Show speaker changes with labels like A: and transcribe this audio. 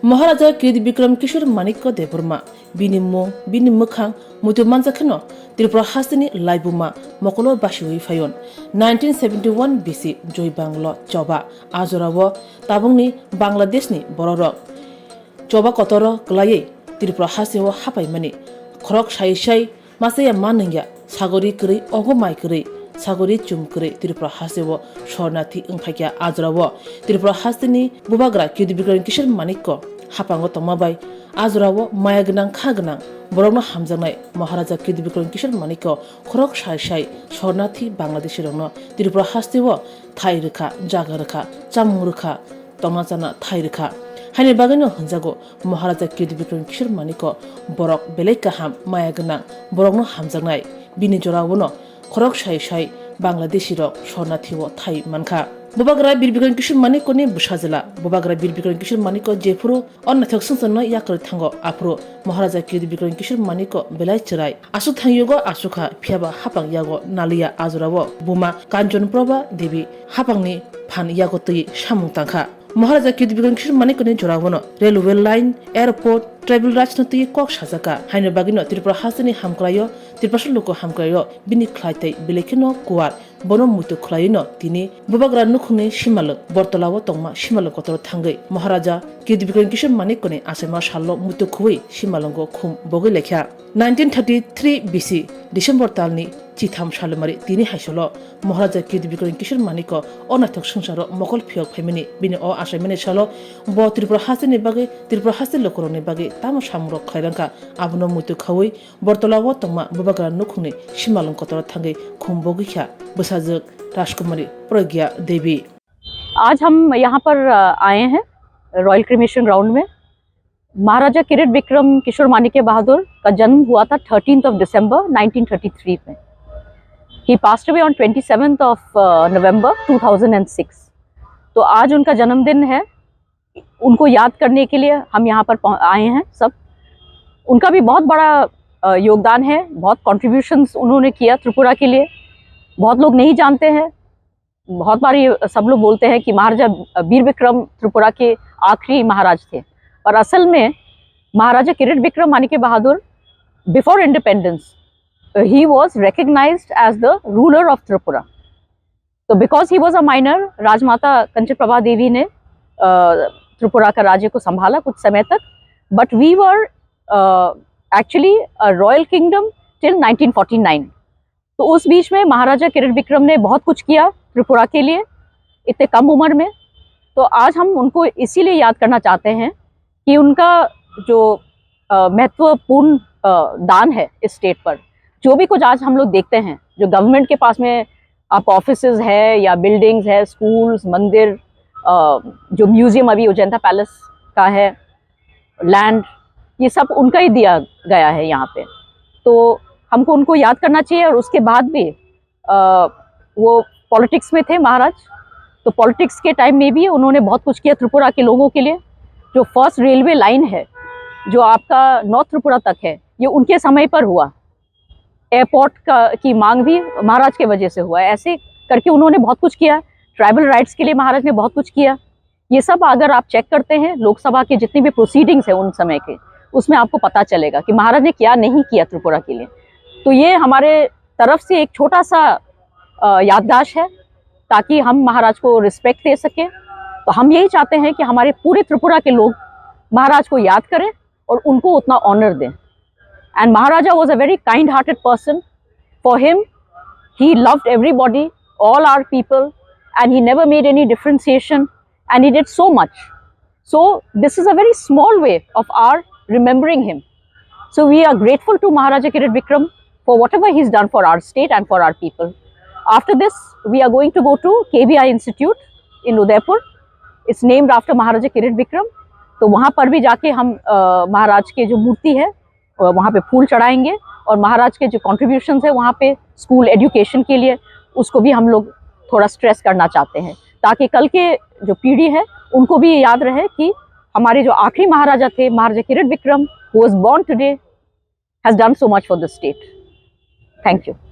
A: महाराजा कीर्ति विक्रम किशोर माणिक्य देवबर्मा बिनि मुं बिनि मोखां मुथु मानजाखनो त्रिपुरा हास्तिनि लाइबुमा मकलो बासिवै फायन 1971 बिसि जय बांगलो चौबा आजरावो ताबुंनि बांलादेशनि बररक चौबा कतर क्लायै त्रिपुरा हास्तिव हापायमानि खरक साय साय मासेया मानंगिया सागरी करै अगमाय करै सागरी चुमकरै त्रिपुरा हास्तिव शरणार्थी ओंफायगिया आजरावो त्रिपुरा हास्तिनि बुबाग्रा कीर्ति विक्रम किशोर माणिक्य हापांगो तमाबाय आजरावो माया गोनां खा गोनां बरनो हामजानाय महाराजा कीर्ति विक्रम किशोर माणिक्य खरक साय साय शरणार्थी बांलादेशी रंनो त्रिपुरा हास्तिव थाय रोखा जागा रोखा चामुं रोखा तना जाना थाय रोखा हायनि बागैनो होनजागो महाराजा कीर्ति विक्रम किशोर माणिक्य बरक बेलेग गाहाम माया गोनां बरकनो हामजानाय बिनि जरावनो खरक साय साय बांलादेशी रक शरणार्थी थाय मानखा बुबाग्रा बीर विक्रम किशोर माणिक्यनि बुसाजिला बुबाग्रा बीर विक्रम किशोर माणिक्य जेफुरु अन्नाथक संसनो याकर थांगो आफुरु महाराजा कीर्ति विक्रम किशोर माणिक्य बेलाय चिराय आसु थांयुगो आसुखा फियाबा हापां यागो नालिया आजुरावो बुमा कांचन प्रभा देवी हापांनि फान यागो तै सामुं तांखा महाराजा कीर्ति विक्रम किशोर माणिक्यनि जरावनो रेलवे लाइन एयरपोर्ट ट्राइबल राजनीति कक साजाका हायनो बागिनो त्रिपुरा हास्तिनि हामक्रायो त्रिपुरा लोको हामक्रायो बिनि ख्लायथै बेलेखिनो कुवार बनो मुतु ख्लायनो तिनि बुबाग्रा नुखुंनि सिमालो बर्तलावो तंमा सिमालो कतर थांगै महाराजा कीर्ति विक्रम किशोर माणिक्यनि आसेमा सालो मुतु खुबै सिमालंगो खुम बगै लेख्या 1933 बिसि डिसेम्बर तालनि चिथाम सालमारि तिनि हायसलो महाराजा कीर्ति विक्रम किशोर माणिक्य अनाथक संसारो मकल फियक फायमिनि बिनि अ आसायमिनि सालो ब त्रिपुरा हास्तिनि बागै त्रिपुरा हास्ति लोकरनि बागै ताम सामरो खैरांका आबनो मुतु खवै बर्तलावो तंमा बुबाग्रा नुखुंनि सिमालं कतर थांगै खुम बगैख्या बसाजक राजकुमारी प्रज्ञा देवी।
B: आज हम यहाँ पर आए हैं रॉयल क्रिमेशन ग्राउंड में। महाराजा किरीट विक्रम किशोर माणिक्य बहादुर का जन्म हुआ था 13th of December 1933 में। He passed away on 27th of November 2006। तो आज उनका जन्मदिन है, उनको याद करने के लिए हम यहाँ पर आए हैं सब। उनका भी बहुत बड़ा योगदान है, बहुत कॉन्ट्रीब्यूशंस उन्होंने किया त्रिपुरा के लिए। बहुत लोग नहीं जानते हैं, बहुत बारी सब लोग बोलते हैं कि महाराजा बीर विक्रम त्रिपुरा के आखिरी महाराज थे, पर असल में Maharaja Kirit Vikram Manikya Bahadur before independence he was recognized as the ruler of Tripura. So because he was a minor, राजमाता कंचन प्रभा देवी ने त्रिपुरा का राज्य को संभाला कुछ समय तक, but we were actually a royal kingdom till 1949. तो उस बीच में महाराजा किरीट विक्रम ने बहुत कुछ किया त्रिपुरा के लिए इतने कम उम्र में। तो आज हम उनको इसीलिए याद करना चाहते हैं कि उनका जो महत्वपूर्ण दान है इस स्टेट पर, जो भी कुछ आज हम लोग देखते हैं, जो गवर्नमेंट के पास में आप ऑफिसेज है या बिल्डिंग्स है, स्कूल्स, मंदिर, जो म्यूजियम अभी अजंता पैलेस का है, लैंड, ये सब उनका ही दिया गया है यहाँ पे। तो हमको उनको याद करना चाहिए। और उसके बाद भी वो पॉलिटिक्स में थे महाराज, तो पॉलिटिक्स के टाइम में भी उन्होंने बहुत कुछ किया त्रिपुरा के लोगों के लिए। जो फर्स्ट रेलवे लाइन है जो आपका नॉर्थ त्रिपुरा तक है, ये उनके समय पर हुआ। एयरपोर्ट की मांग भी महाराज के वजह से हुआ। ऐसे करके उन्होंने बहुत कुछ किया। ट्राइबल राइट्स के लिए महाराज ने बहुत कुछ किया। ये सब अगर आप चेक करते हैं लोकसभा के जितनी भी प्रोसीडिंग्स है उन समय के, उसमें आपको पता चलेगा कि महाराज ने क्या नहीं किया त्रिपुरा के लिए। तो ये हमारे तरफ से एक छोटा सा याददाश्त है ताकि हम महाराज को रिस्पेक्ट दे सकें। तो हम यही चाहते हैं कि हमारे पूरे त्रिपुरा के लोग महाराज को याद करें और उनको उतना ऑनर दें। And Maharaja was a very kind-hearted person. For him, he loved everybody, all our people, and he never made any differentiation, and he did so much. So this is a very small way of our remembering him. So we are grateful to Maharaja Kirit Vikram for whatever he's done for our state and for our people. After this, we are going to go to KBI Institute in Udaipur. It's named after Maharaja Kirit Vikram. तो वहाँ पर भी जाके हम महाराज के जो मूर्ति है वहाँ पे फूल चढ़ाएंगे और महाराज के जो कॉन्ट्रीब्यूशंस है वहाँ पे स्कूल एजुकेशन के लिए उसको भी हम लोग थोड़ा स्ट्रेस करना चाहते हैं, ताकि कल के जो पीढ़ी है उनको भी याद रहे कि हमारे जो आखिरी महाराजा थे, Maharaja Kirit Vikram, who was born today, has done so much for the state. Thank you.